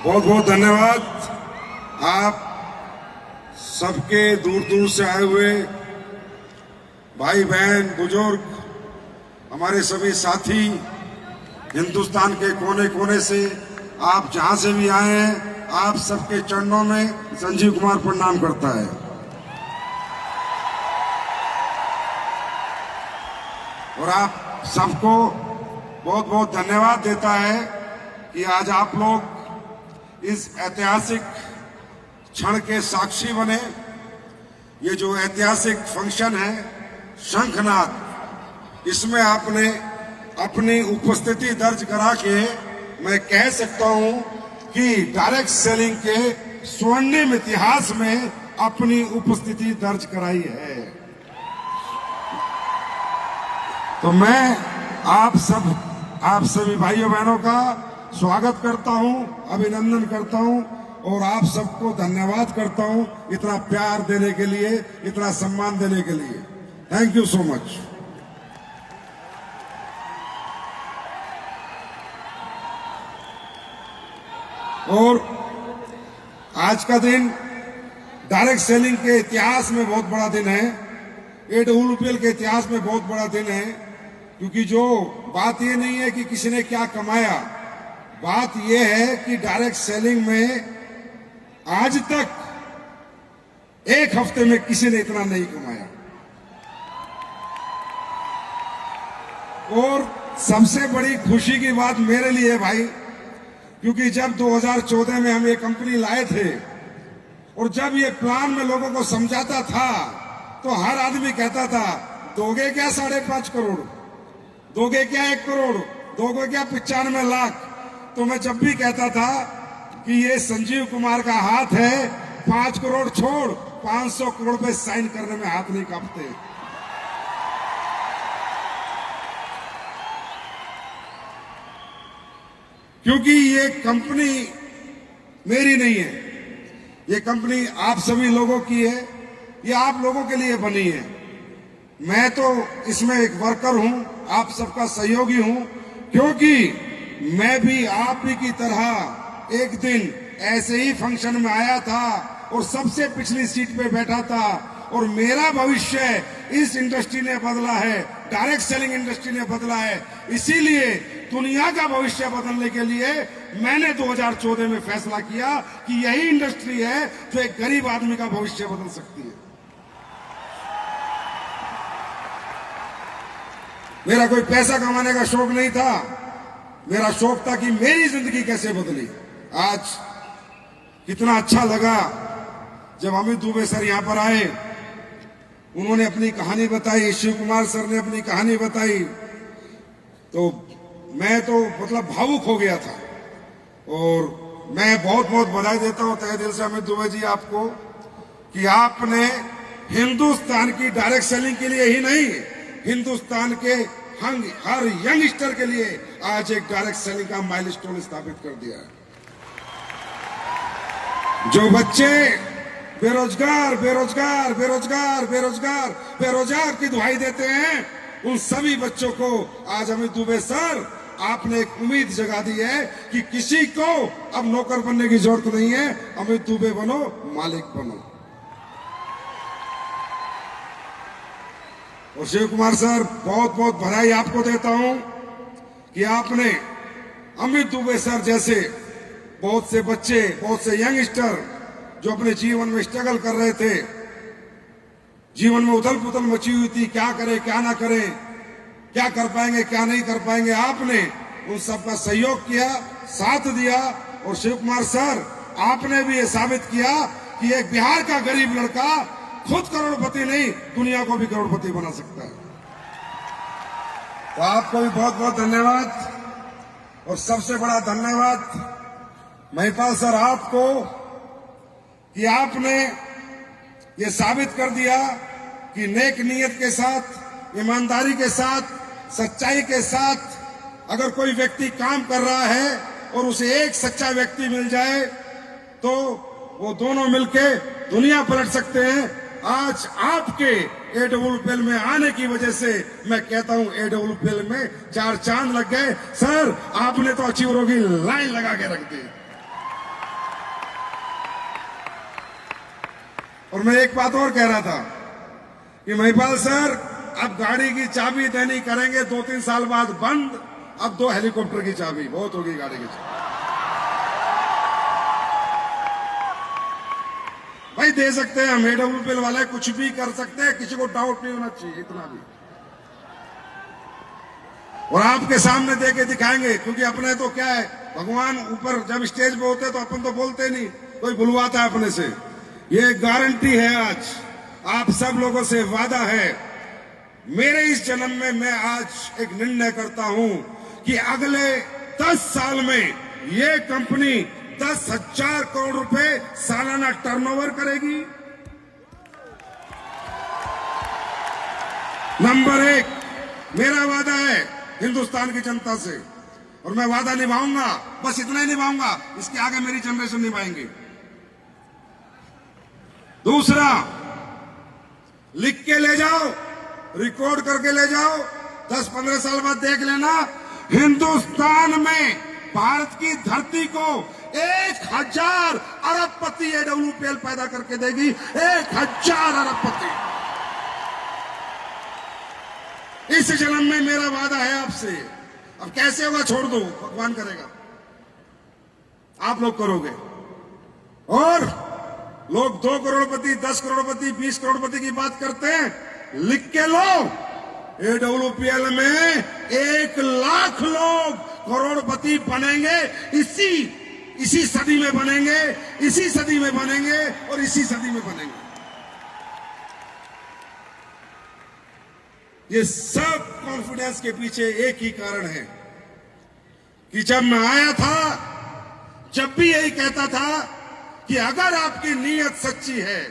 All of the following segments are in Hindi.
बहुत बहुत धन्यवाद। आप सबके दूर दूर से आए हुए भाई बहन बुजुर्ग, हमारे सभी साथी, हिंदुस्तान के कोने कोने से आप जहां से भी आए हैं, आप सबके चरणों में संजीव कुमार प्रणाम करता है। और आप सबको बहुत बहुत धन्यवाद देता है कि आज आप लोग इस ऐतिहासिक क्षण के साक्षी बने। ये जो ऐतिहासिक फंक्शन है शंखनाद, इसमें आपने अपनी उपस्थिति दर्ज करा के मैं कह सकता हूं कि डायरेक्ट सेलिंग के स्वर्णिम इतिहास में अपनी उपस्थिति दर्ज कराई है। तो मैं आप सभी भाइयों बहनों का स्वागत करता हूं, अभिनंदन करता हूं और आप सबको धन्यवाद करता हूं इतना प्यार देने के लिए, इतना सम्मान देने के लिए। Thank you so much. और आज का दिन डायरेक्ट सेलिंग के इतिहास में बहुत बड़ा दिन है, AWPL के इतिहास में बहुत बड़ा दिन है, क्योंकि जो बात ये नहीं है कि किसी ने क्या कमाया, बात यह है कि डायरेक्ट सेलिंग में आज तक एक हफ्ते में किसी ने इतना नहीं कमाया। और सबसे बड़ी खुशी की बात मेरे लिए है भाई, क्योंकि जब 2014 में हम ये कंपनी लाए थे और जब ये प्लान में लोगों को समझाता था तो हर आदमी कहता था दोगे क्या 5.5 करोड़, दोगे क्या 1 करोड़, दोगे क्या 95 लाख। तो मैं जब भी कहता था कि ये संजीव कुमार का हाथ है, 5 करोड़ छोड़ 500 करोड़ पे साइन करने में हाथ नहीं कांपते। क्योंकि ये कंपनी मेरी नहीं है, ये कंपनी आप सभी लोगों की है, ये आप लोगों के लिए बनी है। मैं तो इसमें एक वर्कर हूं, आप सबका सहयोगी हूं, क्योंकि मैं भी आप ही की तरह एक दिन ऐसे ही फंक्शन में आया था और सबसे पिछली सीट पे बैठा था और मेरा भविष्य इस इंडस्ट्री ने बदला है, डायरेक्ट सेलिंग इंडस्ट्री ने बदला है। इसीलिए दुनिया का भविष्य बदलने के लिए मैंने 2014 में फैसला किया कि यही इंडस्ट्री है जो एक गरीब आदमी का भविष्य बदल सकती है। मेरा कोई पैसा कमाने का शौक नहीं था, मेरा शौक था कि मेरी जिंदगी कैसे बदली। आज कितना अच्छा लगा जब अमित दुबे सर यहां पर आए, उन्होंने अपनी कहानी बताई, शिव कुमार सर ने अपनी कहानी बताई, तो मैं तो मतलब भावुक हो गया था। और मैं बहुत बहुत बधाई देता हूं तहे दिल से अमित दुबे जी आपको कि आपने हिंदुस्तान की डायरेक्ट सेलिंग के लिए ही नहीं, हिंदुस्तान के हर यंगस्टर के लिए आज एक डायरेक्ट सेलिंग का माइलस्टोन स्थापित कर दिया है। जो बच्चे बेरोजगार बेरोजगार बेरोजगार बेरोजगार बेरोजगार की दुहाई देते हैं, उन सभी बच्चों को आज अमित दुबे सर आपने एक उम्मीद जगा दी है कि किसी को अब नौकर बनने की जरूरत नहीं है, अमित दुबे बनो, मालिक बनो। और शिव कुमार सर बहुत बहुत बधाई आपको देता हूं कि आपने अमित दुबे सर जैसे बहुत से बच्चे, बहुत से यंगस्टर जो अपने जीवन में स्ट्रगल कर रहे थे, जीवन में उथल पुथल मची हुई थी, क्या करें क्या ना करें, क्या कर पाएंगे क्या नहीं कर पाएंगे, आपने उन सबका सहयोग किया, साथ दिया। और शिव कुमार सर आपने भी ये साबित किया कि एक बिहार का गरीब लड़का खुद करोड़पति नहीं, दुनिया को भी करोड़पति बना सकता है। तो आपको भी बहुत बहुत धन्यवाद। और सबसे बड़ा धन्यवाद महिपाल सर आपको कि आपने ये साबित कर दिया कि नेक नीयत के साथ, ईमानदारी के साथ, सच्चाई के साथ अगर कोई व्यक्ति काम कर रहा है और उसे एक सच्चा व्यक्ति मिल जाए तो वो दोनों मिलके दुनिया पलट सकते हैं। आज आपके AWPL में आने की वजह से मैं कहता हूं AWPL में 4 चांद लग गए। सर आपने तो अचीवरों की लाइन लगा के रख दी। और मैं एक बात और कह रहा था कि महिपाल सर, अब गाड़ी की चाबी देनी करेंगे 2-3 साल बाद बंद, अब 2 हेलीकॉप्टर की चाबी बहुत होगी गाड़ी की चाबी। भाई दे सकते हैं हम, AWPL वाले कुछ भी कर सकते हैं, किसी को डाउट नहीं होना चाहिए इतना भी। और आपके सामने दे के दिखाएंगे, क्योंकि अपने तो क्या है, भगवान ऊपर जब स्टेज पे होते तो अपन तो बोलते नहीं, कोई बुलवाता है अपने से। ये गारंटी है, आज आप सब लोगों से वादा है, मेरे इस जन्म में मैं आज एक निर्णय करता हूं कि अगले 10 साल में ये कंपनी 10,000 करोड़ रुपए सालाना टर्नओवर करेगी। नंबर 1 मेरा वादा है हिंदुस्तान की जनता से, और मैं वादा निभाऊंगा, बस इतना ही निभाऊंगा, इसके आगे मेरी जनरेशन निभाएंगे। दूसरा, लिख के ले जाओ, रिकॉर्ड करके ले जाओ, 10-15 साल बाद देख लेना, हिंदुस्तान में भारत की धरती को 1,000 अरबपति AWPL पैदा करके देगी। 1,000 अरबपति इस जन्म में मेरा वादा है आपसे। अब कैसे होगा छोड़ दो, भगवान करेगा, आप लोग करोगे। और लोग 2 करोड़पति, 10 करोड़पति, 20 करोड़पति की बात करते हैं, लिख के लो, AWPL में 1 लाख लोग करोड़पति बनेंगे। इसी सदी में बनेंगे, इसी सदी में बनेंगे, और इसी सदी में बनेंगे। ये सब कॉन्फिडेंस के पीछे एक ही कारण है कि जब मैं आया था, जब भी यही कहता था कि अगर आपकी नीयत सच्ची है,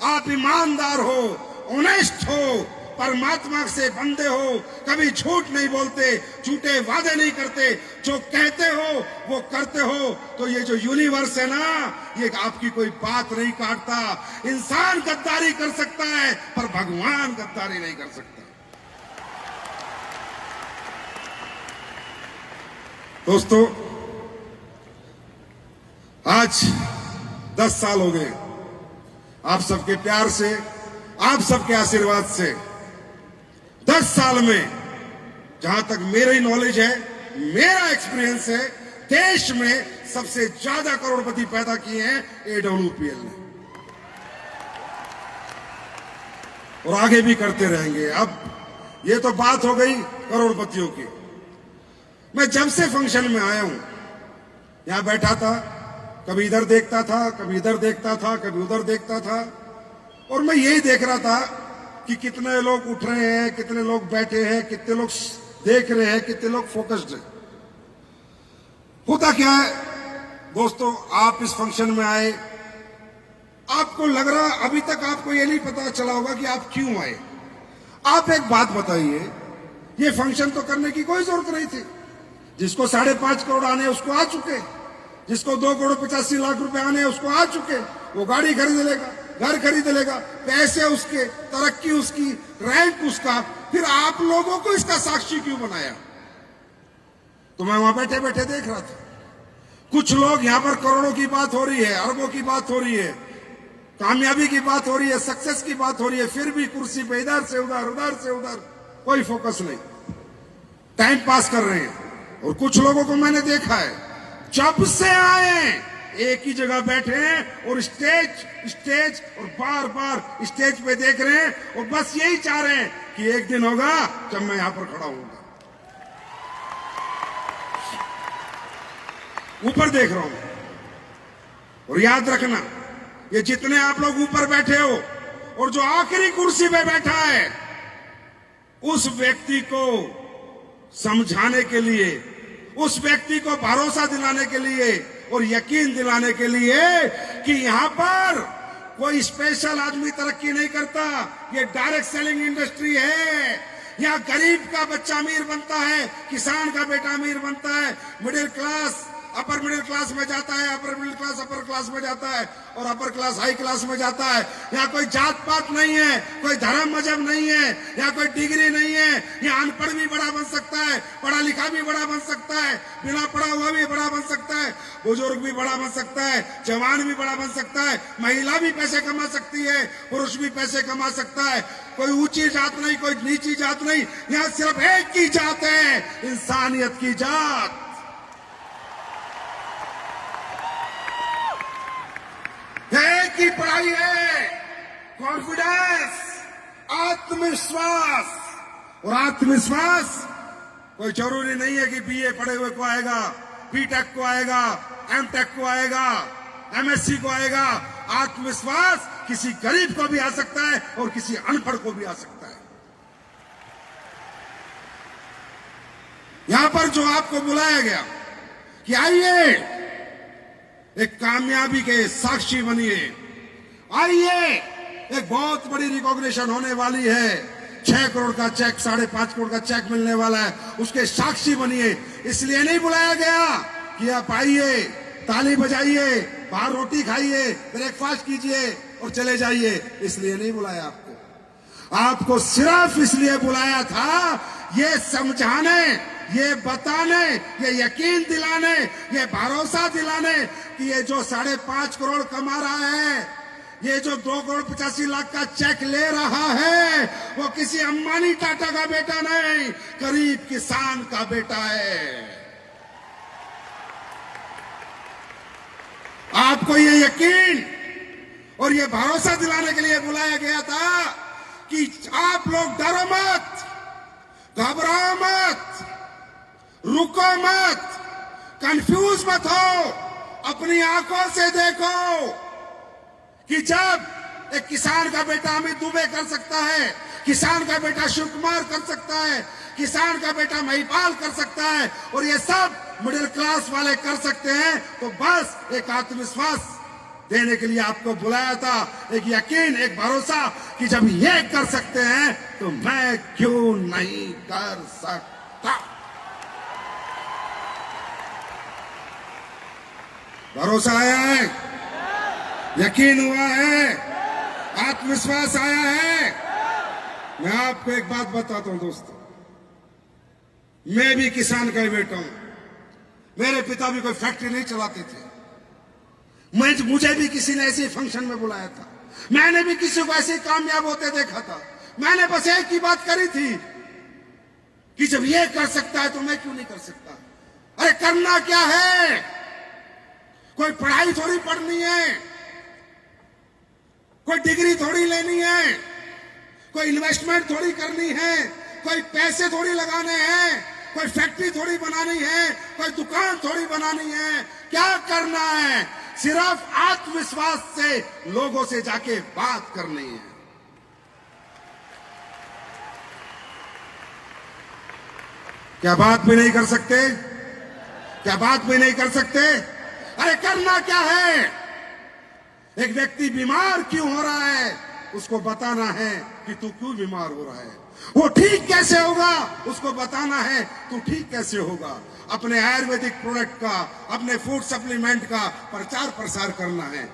आप ईमानदार हो, ऑनेस्ट हो, परमात्मा से बंदे हो, कभी झूठ नहीं बोलते, झूठे वादे नहीं करते, जो कहते हो वो करते हो, तो ये जो यूनिवर्स है ना, ये आपकी कोई बात नहीं काटता। इंसान गद्दारी कर सकता है, पर भगवान गद्दारी नहीं कर सकता। दोस्तों, आज 10 साल हो गए, आप सबके प्यार से, आप सबके आशीर्वाद से 10 साल में, जहां तक मेरी नॉलेज है, मेरा एक्सपीरियंस है, देश में सबसे ज्यादा करोड़पति पैदा किए हैं AWPL ने, और आगे भी करते रहेंगे। अब ये तो बात हो गई करोड़पतियों की। मैं जब से फंक्शन में आया हूं, यहां बैठा था, कभी इधर देखता था, कभी इधर देखता था, कभी उधर देखता था, और मैं यही देख रहा था कि कितने लोग उठ रहे हैं, कितने लोग बैठे हैं, कितने लोग देख रहे हैं, कितने लोग फोकस्ड हैं। होता क्या है दोस्तों, आप इस फंक्शन में आए, आपको लग रहा, अभी तक आपको ये नहीं पता चला होगा कि आप क्यों आए। आप एक बात बताइए, ये फंक्शन तो करने की कोई जरूरत नहीं थी। जिसको 5.5 करोड़ आने उसको आ चुके, जिसको 2 करोड़ 85 लाख रुपए आने उसको आ चुके, वो गाड़ी खरीद लेगा, घर खरीद लेगा, पैसे उसके, तरक्की उसकी, रैंक उसका। फिर आप लोगों को इसका साक्षी क्यों बनाया? तो मैं वहां बैठे बैठे देख रहा था, कुछ लोग यहां पर करोड़ों की बात हो रही है, अरबों की बात हो रही है, कामयाबी की बात हो रही है, सक्सेस की बात हो रही है, फिर भी कुर्सी पे इधर से उधर, उधर से उधर, कोई फोकस नहीं, टाइम पास कर रहे हैं। और कुछ लोगों को मैंने देखा है, जब से आए एक ही जगह बैठे हैं और स्टेज और बार बार स्टेज पे देख रहे हैं, और बस यही चाह रहे हैं कि एक दिन होगा जब मैं यहां पर खड़ा होऊंगा। ऊपर देख रहा हूं, और याद रखना, ये जितने आप लोग ऊपर बैठे हो और जो आखिरी कुर्सी पे बैठा है, उस व्यक्ति को समझाने के लिए, उस व्यक्ति को भरोसा दिलाने के लिए और यकीन दिलाने के लिए कि यहां पर कोई स्पेशल आदमी तरक्की नहीं करता, ये डायरेक्ट सेलिंग इंडस्ट्री है। यहां गरीब का बच्चा अमीर बनता है, किसान का बेटा अमीर बनता है, middle class upper middle class में जाता है, upper middle class upper class में जाता है, और अपर क्लास हाई क्लास में जाता है। यहाँ कोई जात पात नहीं है, कोई धर्म मजहब नहीं है, यहाँ कोई डिग्री नहीं है। यहाँ अनपढ़ भी बड़ा बन सकता है, पढ़ा लिखा भी बड़ा बन सकता है, बिना पढ़ा हुआ भी बड़ा बन सकता है, बुजुर्ग भी बड़ा बन सकता है, जवान भी बड़ा बन सकता है, महिला भी पैसे कमा सकती है, पुरुष भी पैसे कमा सकता है। कोई ऊंची जात नहीं, कोई नीची जात नहीं, यहाँ सिर्फ एक ही जात है, इंसानियत की जात। एक ही पढ़ाई है, कॉन्फिडेंस, आत्मविश्वास। और आत्मविश्वास कोई जरूरी नहीं है कि बीए पढ़े हुए को आएगा, बीटेक को आएगा, एमटेक को आएगा, एमएससी को आएगा। आत्मविश्वास किसी गरीब को भी आ सकता है और किसी अनपढ़ को भी आ सकता है। यहां पर जो आपको बुलाया गया कि आइए एक कामयाबी के साक्षी बनिए, आइए एक बहुत बड़ी रिकॉग्निशन होने वाली है, 6 करोड़ का चेक, 5.5 करोड़ का चेक मिलने वाला है, उसके साक्षी बनिए। इसलिए नहीं बुलाया गया कि आप आइए, ताली बजाइए, बाहर रोटी खाइए, ब्रेकफास्ट कीजिए और चले जाइए, इसलिए नहीं बुलाया आपको। आपको सिर्फ इसलिए बुलाया था ये समझाने, ये बताने, ये यकीन दिलाने, ये भरोसा दिलाने कि ये जो 5.5 करोड़ कमा रहा है, ये जो 2 करोड़ 85 लाख का चेक ले रहा है, वो किसी अंबानी टाटा का बेटा नहीं, गरीब किसान का बेटा है। आपको ये यकीन और ये भरोसा दिलाने के लिए बुलाया गया था कि आप लोग डरो मत, घबराओ मत, रुको मत, कंफ्यूज मत हो, अपनी आंखों से देखो कि जब एक किसान का बेटा अमित दुबे कर सकता है, किसान का बेटा शिव कुमार कर सकता है, किसान का बेटा महिपाल कर सकता है और ये सब मिडिल क्लास वाले कर सकते हैं, तो बस एक आत्मविश्वास देने के लिए आपको बुलाया था, एक यकीन, एक भरोसा कि जब ये कर सकते हैं तो मैं क्यों नहीं कर सकता। भरोसा आया है, यकीन हुआ है, आत्मविश्वास आया है। मैं आपको एक बात बताता हूं दोस्तों, मैं भी किसान का बेटा हूं, मेरे पिता भी कोई फैक्ट्री नहीं चलाते थे, मुझे भी किसी ने ऐसे फंक्शन में बुलाया था, मैंने भी किसी को ऐसे कामयाब होते देखा था। मैंने बस एक ही बात करी थी कि जब ये कर सकता है तो मैं क्यों नहीं कर सकता। अरे करना क्या है, कोई पढ़ाई थोड़ी पढ़नी है, कोई डिग्री थोड़ी लेनी है, कोई इन्वेस्टमेंट थोड़ी करनी है, कोई पैसे थोड़ी लगाने हैं, कोई फैक्ट्री थोड़ी बनानी है, कोई दुकान थोड़ी बनानी है। क्या करना है, सिर्फ आत्मविश्वास से लोगों से जाके बात करनी है। क्या बात भी नहीं कर सकते, क्या बात भी नहीं कर सकते। अरे करना क्या है, एक व्यक्ति बीमार क्यों हो रहा है उसको बताना है कि तू क्यों बीमार हो रहा है, वो ठीक कैसे होगा उसको बताना है तू ठीक कैसे होगा। अपने आयुर्वेदिक प्रोडक्ट का, अपने फूड सप्लीमेंट का प्रचार प्रसार करना है,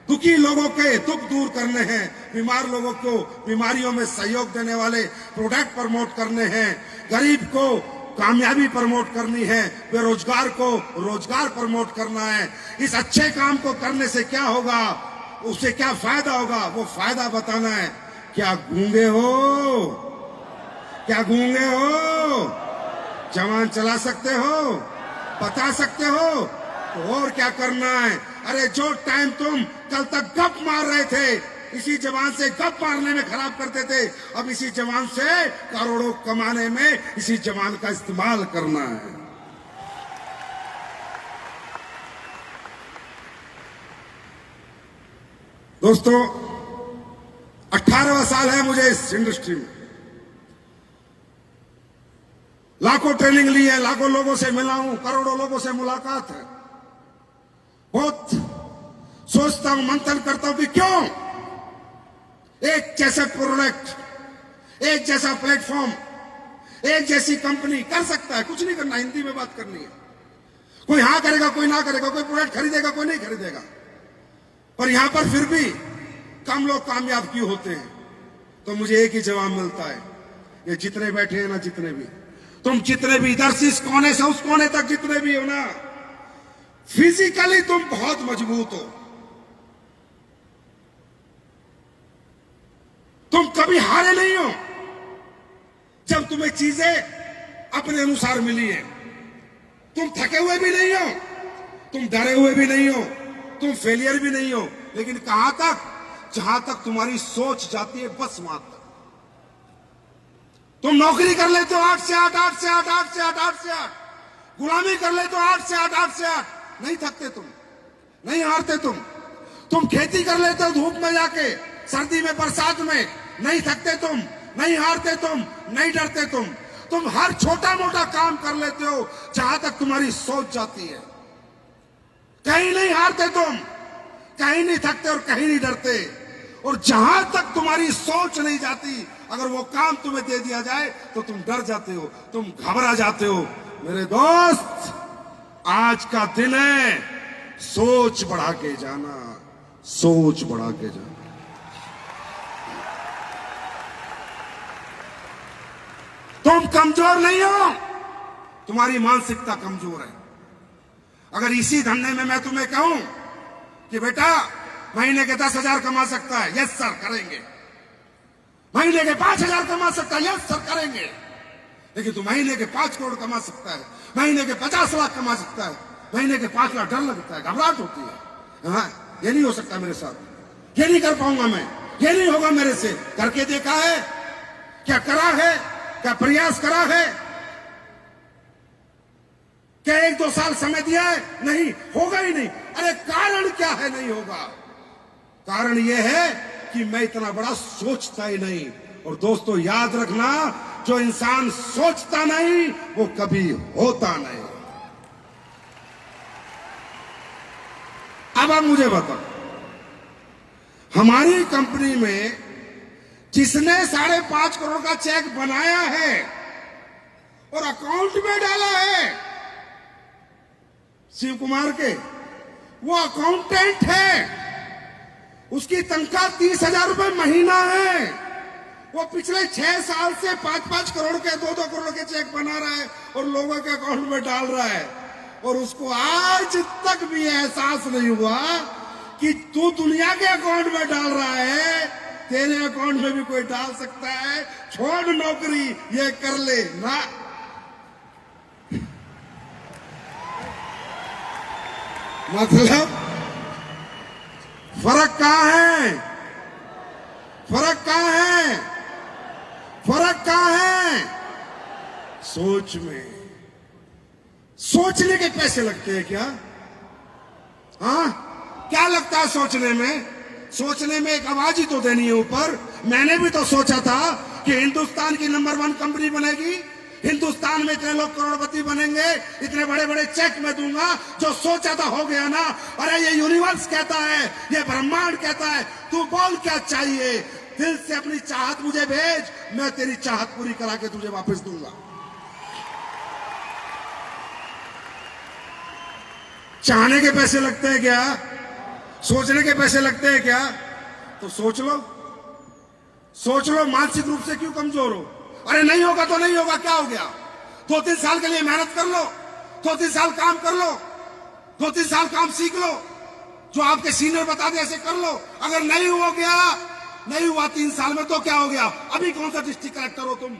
दुखी लोगों के दुख दूर करने हैं, बीमार लोगों को बीमारियों में सहयोग देने वाले प्रोडक्ट प्रमोट करने हैं, गरीब को कामयाबी प्रमोट करनी है, बेरोजगार को रोजगार प्रमोट करना है। इस अच्छे काम को करने से क्या होगा, उससे क्या फायदा होगा, वो फायदा बताना है। क्या गूंगे हो, क्या गूंगे हो, जवान चला सकते हो, बता सकते हो, तो और क्या करना है। अरे जो टाइम तुम कल तक गप मार रहे थे, इसी जवान से गप मारने में खराब करते थे, अब इसी जवान से करोड़ों कमाने में इसी जवान का इस्तेमाल करना है। दोस्तों 18वां साल है मुझे इस इंडस्ट्री में, लाखों ट्रेनिंग ली है, लाखों लोगों से मिला हूं, करोड़ों लोगों से मुलाकात है। बहुत सोचता हूं, मंथन करता हूं कि क्यों एक जैसा प्रोडक्ट, एक जैसा प्लेटफॉर्म, एक जैसी कंपनी कर सकता है। कुछ नहीं करना, हिंदी में बात करनी है, कोई हां करेगा कोई ना करेगा, कोई प्रोडक्ट खरीदेगा कोई नहीं खरीदेगा, पर यहां पर फिर भी कम लोग कामयाब क्यों होते हैं। तो मुझे एक ही जवाब मिलता है, ये जितने बैठे हैं ना, जितने भी तुम, जितने भी इधर से इस कोने से उस कोने तक जितने भी हो ना, फिजिकली तुम बहुत मजबूत हो, तुम कभी हारे नहीं हो। जब तुम्हें चीजें अपने अनुसार मिली है, तुम थके हुए भी नहीं हो, तुम डरे हुए भी नहीं हो, तुम फेलियर भी नहीं हो, लेकिन कहां तक? जहां तक तुम्हारी सोच जाती है, बस वहां तक। तुम नौकरी कर लेते हो 8 से 8, 8 से 8, 8 से 8, 8 से 8, गुलामी कर लेते हो 8 से 8, 8 से 8, नहीं थकते तुम, नहीं हारते तुम खेती कर लेते हो धूप में जाके, सर्दी में, बरसात में, नहीं थकते तुम, नहीं हारते तुम, नहीं डरते तुम हर छोटा मोटा काम कर लेते हो जहां तक तुम्हारी सोच जाती है। कहीं नहीं हारते तुम, कहीं नहीं थकते और कहीं नहीं डरते। और जहां तक तुम्हारी सोच नहीं जाती, अगर वो काम तुम्हें दे दिया जाए तो तुम डर जाते हो, तुम घबरा जाते हो। मेरे दोस्त, आज का दिन है सोच बढ़ा के जाना, सोच बढ़ा के जाना। तुम कमजोर नहीं हो, तुम्हारी मानसिकता कमजोर है। अगर इसी धंधे में मैं तुम्हें कहूं कि बेटा महीने के 10,000 कमा सकता है, यस सर करेंगे। महीने के 5,000 कमा सकता है, यस सर करेंगे। लेकिन तू महीने के 5 करोड़ कमा सकता है, महीने के 50 लाख कमा सकता है, महीने के 5 लाख, डर लगता है, घबराहट होती है। हाँ, ये नहीं हो सकता मेरे साथ, ये नहीं कर पाऊंगा मैं, ये नहीं होगा मेरे से। करके देखा है? क्या करा है? क्या प्रयास करा है? क्या 1-2 साल समय दिया है? नहीं, होगा ही नहीं। अरे कारण क्या है नहीं होगा? कारण यह है कि मैं इतना बड़ा सोचता ही नहीं। और दोस्तों याद रखना, जो इंसान सोचता नहीं वो कभी होता नहीं। अब आप मुझे बताओ, हमारी कंपनी में जिसने 5.5 करोड़ का चेक बनाया है और अकाउंट में डाला है, शिव कुमार के, वो अकाउंटेंट है। उसकी तनख्वाह 30,000 रुपए महीना है। वो पिछले 6 साल से 5-5 करोड़ के, 2-2 करोड़ के चेक बना रहा है और लोगों के अकाउंट में डाल रहा है। और उसको आज तक भी एहसास नहीं हुआ कि तू दुनिया के अकाउंट में डाल रहा है, तेरे अकाउंट में भी कोई डाल सकता है। छोड़ नौकरी, ये कर ले ना। मतलब फर्क कहां है? फर्क कहां है? फर्क कहां है? सोच में। सोचने के पैसे लगते हैं क्या? हाँ, क्या लगता है सोचने में? सोचने में एक आवाज ही तो देनी है ऊपर। मैंने भी तो सोचा था कि हिंदुस्तान की नंबर 1 कंपनी बनेगी, हिंदुस्तान में इतने लोग करोड़पति बनेंगे, इतने बड़े बड़े चेक मैं दूंगा। जो सोचा था हो गया ना। अरे ये यूनिवर्स कहता है, ये ब्रह्मांड कहता है, तू बोल क्या चाहिए, दिल से अपनी चाहत मुझे भेज, मैं तेरी चाहत पूरी करा के तुझे वापस दूंगा। चाहने के पैसे लगते हैं क्या? सोचने के पैसे लगते हैं क्या? तो सोच लो, सोच लो। मानसिक रूप से क्यों कमजोर हो? अरे नहीं होगा तो नहीं होगा, क्या हो गया? 2-3 साल के लिए मेहनत कर लो, 2-3 साल काम कर लो, 2-3 साल काम सीख लो, जो आपके सीनियर बता दे ऐसे कर लो। अगर नहीं हो गया, नहीं हुआ 3 साल में, तो क्या हो गया? अभी कौन सा डिस्ट्रिक्ट कलेक्टर हो तुम?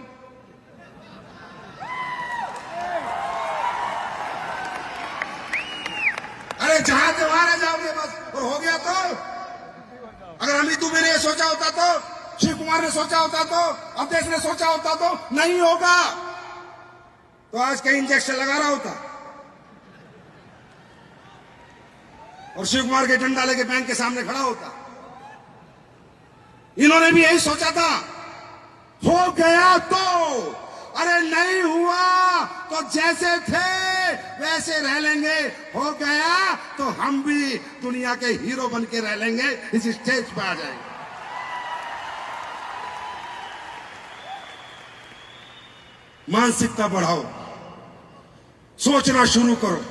अरे जहां के वहां रह जाओगे बस। और हो गया तो? अगर अमित दुबे ने सोचा होता तो, शिव कुमार ने सोचा होता तो, अवधेश ने सोचा होता तो, नहीं होगा तो आज कहीं इंजेक्शन लगा रहा होता और शिव कुमार के डंडा लेके बैंक के सामने खड़ा होता। इन्होंने भी यही सोचा था। हो गया तो, अरे नहीं हुआ तो जैसे थे वैसे रह लेंगे। हो गया तो हम भी दुनिया के हीरो बन के रह लेंगे, इस स्टेज पे आ जाएंगे। मानसिकता बढ़ाओ, सोचना शुरू करो।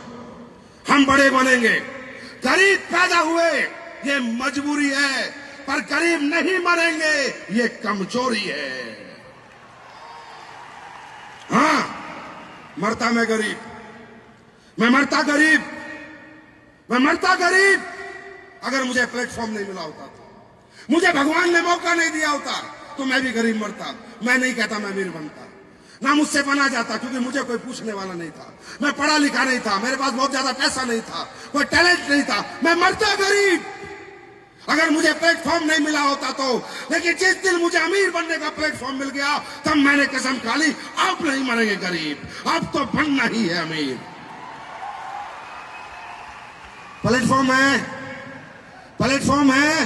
हम बड़े बनेंगे। गरीब पैदा हुए ये मजबूरी है, पर गरीब नहीं मरेंगे ये कमजोरी है। हाँ, मरता मैं गरीब, मैं मरता गरीब, मैं मरता गरीब अगर मुझे प्लेटफॉर्म नहीं मिला होता तो। मुझे भगवान ने मौका नहीं दिया होता तो मैं भी गरीब मरता। मैं नहीं कहता मैं अमीर बनता, ना मुझसे बना जाता, क्योंकि मुझे कोई पूछने वाला नहीं था। मैं पढ़ा लिखा नहीं था, मेरे पास बहुत ज्यादा पैसा नहीं था, कोई टैलेंट नहीं था। मैं मरता गरीब अगर मुझे प्लेटफॉर्म नहीं मिला होता तो। लेकिन जिस दिन मुझे अमीर बनने का प्लेटफॉर्म मिल गया तब मैंने कसम खा ली, आप नहीं मरेंगे गरीब, अब तो बनना ही है अमीर। प्लेटफॉर्म है, प्लेटफॉर्म है,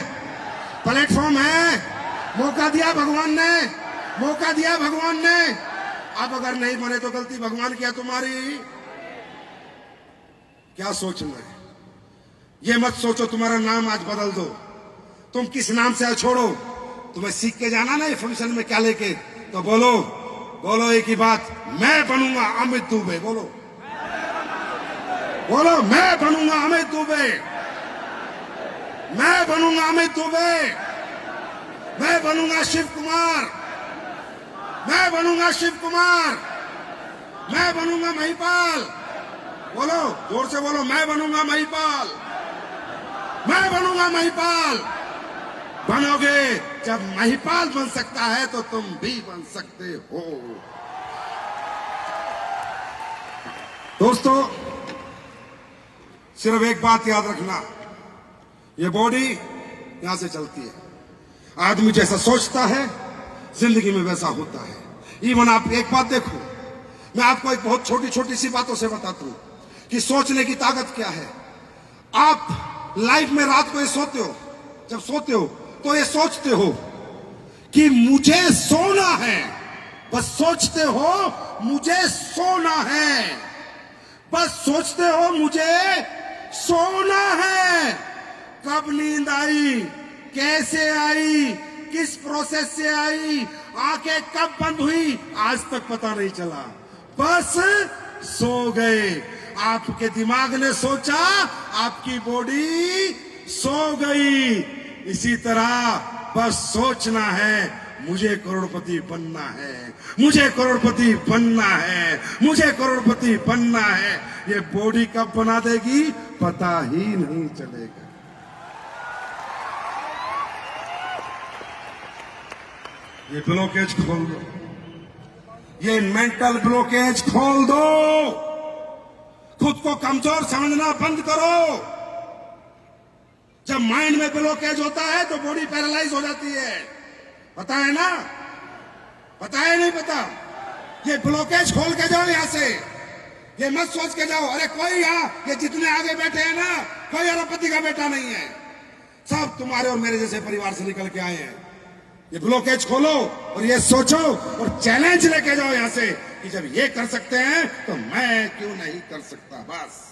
प्लेटफॉर्म है। मौका दिया भगवान ने, मौका दिया भगवान ने। अब अगर नहीं बने तो गलती भगवान की है, तुम्हारी। क्या सोचना है? ये मत सोचो तुम्हारा नाम आज बदल दो, तुम किस नाम से छोड़ो। तुम्हें सीख के जाना ना ये फंक्शन में क्या लेके, तो बोलो, बोलो एक ही बात, मैं बनूंगा अमित दुबे। बोलो, बोलो, मैं बनूंगा अमित दुबे, मैं बनूंगा अमित दुबे, मैं बनूंगा शिव कुमार, मैं बनूंगा शिव कुमार, मैं बनूंगा महिपाल। बोलो, जोर से बोलो, मैं बनूंगा महिपाल, मैं बनूंगा महिपाल। बनोगे, जब महिपाल बन सकता है तो तुम भी बन सकते हो। दोस्तों, सिर्फ एक बात याद रखना, ये बॉडी यहां से चलती है। आदमी जैसा सोचता है जिंदगी में वैसा होता है। इवन आप एक बात देखो, मैं आपको एक बहुत छोटी छोटी सी बातों से बताता हूं कि सोचने की ताकत क्या है। आप लाइफ में रात को ये सोते हो, जब सोते हो तो ये सोचते हो कि मुझे सोना है, बस सोचते हो मुझे सोना है, बस सोचते हो मुझे सोना है। कब नींद आई, कैसे आई, किस प्रोसेस से आई, आंखें कब बंद हुई, आज तक पता नहीं चला, बस सो गए। आपके दिमाग ने सोचा, आपकी बॉडी सो गई। इसी तरह बस सोचना है, मुझे करोड़पति बनना है, मुझे करोड़पति बनना है, मुझे करोड़पति बनना है। ये बॉडी कब बना देगी पता ही नहीं चलेगा। ये ब्लॉकेज खोल दो, ये मेंटल ब्लॉकेज खोल दो। खुद को कमजोर समझना बंद करो। जब माइंड में ब्लॉकेज होता है तो बॉडी पैरालाइज हो जाती है, पता है ना? पता है नहीं पता? ये ब्लॉकेज खोल के जाओ यहां से। ये मत सोच के जाओ अरे कोई यहाँ, ये जितने आगे बैठे हैं ना, कोई अरबपति का बेटा नहीं है, सब तुम्हारे और मेरे जैसे परिवार से निकल के आए हैं। ये ब्लॉकेज खोलो और ये सोचो और चैलेंज लेके जाओ यहां से कि जब ये कर सकते हैं तो मैं क्यों नहीं कर सकता। बस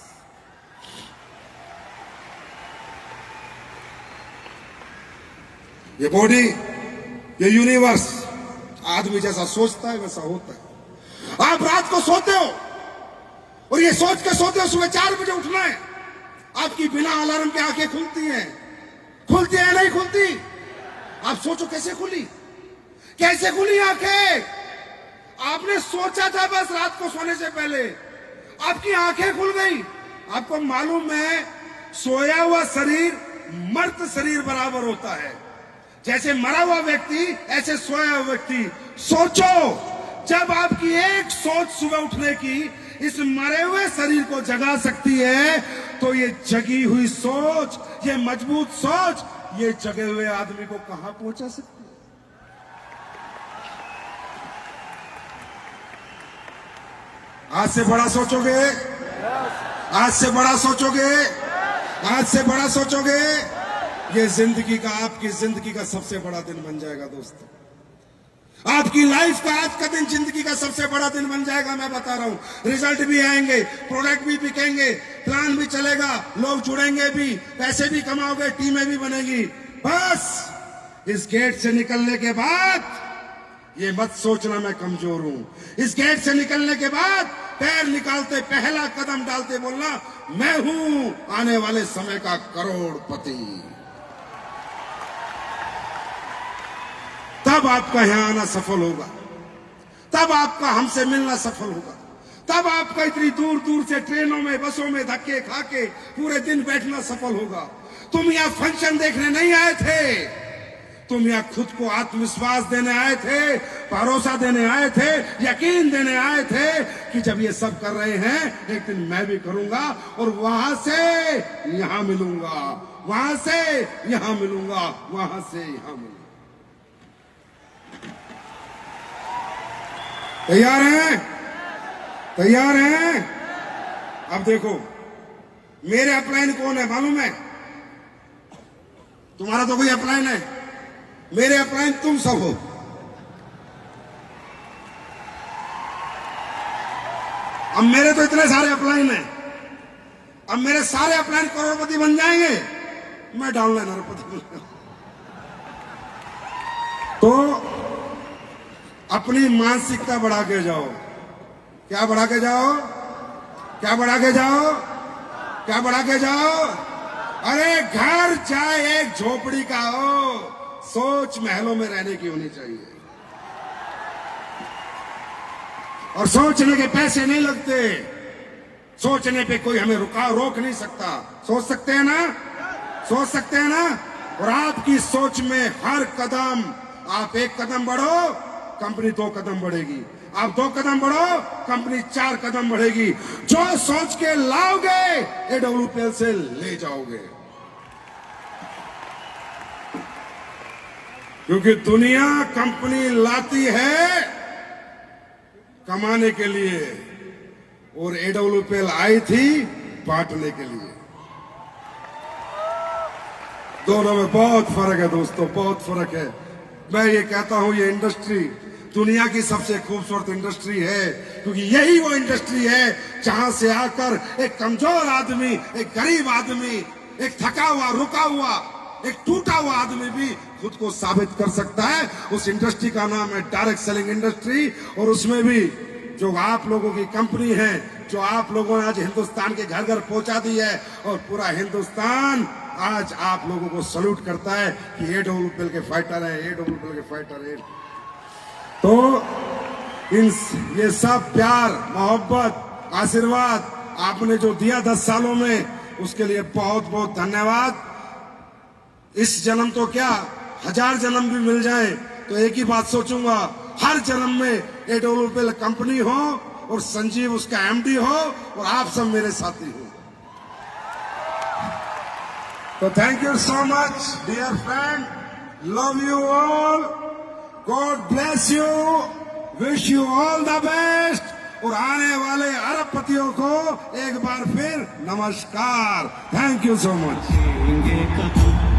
ये बॉडी, ये यूनिवर्स आदमी जैसा सोचता है वैसा होता है। आप रात को सोते हो और ये सोच के सोते हो सुबह 4 बजे उठना है, आपकी बिना अलार्म के आंखें खुलती हैं, खुलती है नहीं खुलती? आप सोचो कैसे खुली, कैसे खुली आंखें? आपने सोचा था बस रात को सोने से पहले, आपकी आंखें खुल गई। आपको मालूम है सोया हुआ शरीर मर्त शरीर बराबर होता है। जैसे मरा हुआ व्यक्ति ऐसे सोया हुआ व्यक्ति। सोचो, जब आपकी एक सोच सुबह उठने की इस मरे हुए शरीर को जगा सकती है तो ये जगी हुई सोच, ये मजबूत सोच, ये जगे हुए आदमी को कहां पहुंचा सकती है? आज से बड़ा सोचोगे, आज से बड़ा सोचोगे, आज से बड़ा सोचोगे, ये जिंदगी का, आपकी जिंदगी का सबसे बड़ा दिन बन जाएगा दोस्तों। आपकी लाइफ का आज का दिन जिंदगी का सबसे बड़ा दिन बन जाएगा। मैं बता रहा हूं, रिजल्ट भी आएंगे, प्रोडक्ट भी बिकेंगे, प्लान भी चलेगा, लोग जुड़ेंगे भी, पैसे भी कमाओगे, टीमें भी बनेगी। बस इस गेट से निकलने के बाद ये मत सोचना मैं कमजोर हूं। इस गेट से निकलने के बाद पैर निकालते, पहला कदम डालते बोलना, मैं हूं आने वाले समय का करोड़पति। तब आपका यहां आना सफल होगा, तब आपका हमसे मिलना सफल होगा, तब आपका इतनी दूर दूर से ट्रेनों में बसों में धक्के खा के पूरे दिन बैठना सफल होगा। तुम यहाँ फंक्शन देखने नहीं आए थे, तुम यहाँ खुद को आत्मविश्वास देने आए थे, भरोसा देने आए थे, यकीन देने आए थे कि जब ये सब कर रहे हैं एक दिन मैं भी करूंगा और वहां से यहां मिलूंगा, वहां से यहां मिलूंगा, वहां से यहां मिलूंगा। तैयार हैं? तैयार हैं? अब देखो मेरे अपलाइन कौन है मालूम है? तुम्हारा तो कोई अपलाइन है, मेरे अपलाइन तुम सब हो। अब मेरे तो इतने सारे अपलाइन हैं, अब मेरे सारे अपलाइन करोड़पति बन जाएंगे, मैं डाउनलाइन अरबपति बन जाऊंगा। तो अपनी मानसिकता बढ़ा के जाओ। क्या बढ़ा के जाओ? क्या बढ़ा के जाओ? क्या बढ़ा के जाओ? अरे घर चाहे एक झोपड़ी का हो, सोच महलों में रहने की होनी चाहिए। और सोचने के पैसे नहीं लगते, सोचने पे कोई हमें रोक नहीं सकता। सोच सकते हैं ना? सोच सकते हैं ना? और आपकी सोच में हर कदम, आप एक कदम बढ़ो कंपनी 2 कदम बढ़ेगी, आप 2 कदम बढ़ो कंपनी 4 कदम बढ़ेगी। जो सोच के लाओगे AWPL से ले जाओगे, क्योंकि दुनिया कंपनी लाती है कमाने के लिए और AWPL आई थी बांटने के लिए। दोनों में बहुत फर्क है दोस्तों, बहुत फर्क है। मैं ये कहता हूं ये इंडस्ट्री दुनिया की सबसे खूबसूरत इंडस्ट्री है, क्योंकि यही वो इंडस्ट्री है जहां से आकर एक कमजोर आदमी, एक गरीब आदमी, एक थका हुआ, रुका हुआ, एक टूटा हुआ आदमी भी खुद को साबित कर सकता है। उस इंडस्ट्री का नाम है डायरेक्ट सेलिंग इंडस्ट्री। और उसमें भी जो आप लोगों की कंपनी है, जो आप लोगों ने आज हिंदुस्तान के घर घर पहुंचा दी है, और पूरा हिंदुस्तान आज आप लोगों को सल्यूट करता है कि AWPL के फाइटर हैं, AWPL के फाइटर हैं। तो ये सब प्यार, मोहब्बत, आशीर्वाद आपने जो दिया 10 सालों में, उसके लिए बहुत बहुत धन्यवाद। इस जन्म तो क्या 1000 जन्म भी मिल जाए तो एक ही बात सोचूंगा, हर जन्म में AWPL कंपनी हो और संजीव उसका MD हो और आप सब मेरे साथी हो। तो thank you so much dear friend, love you all, God bless you, wish you all the best. और आने वाले अरबपतियों को एक बार फिर नमस्कार। Thank you so much.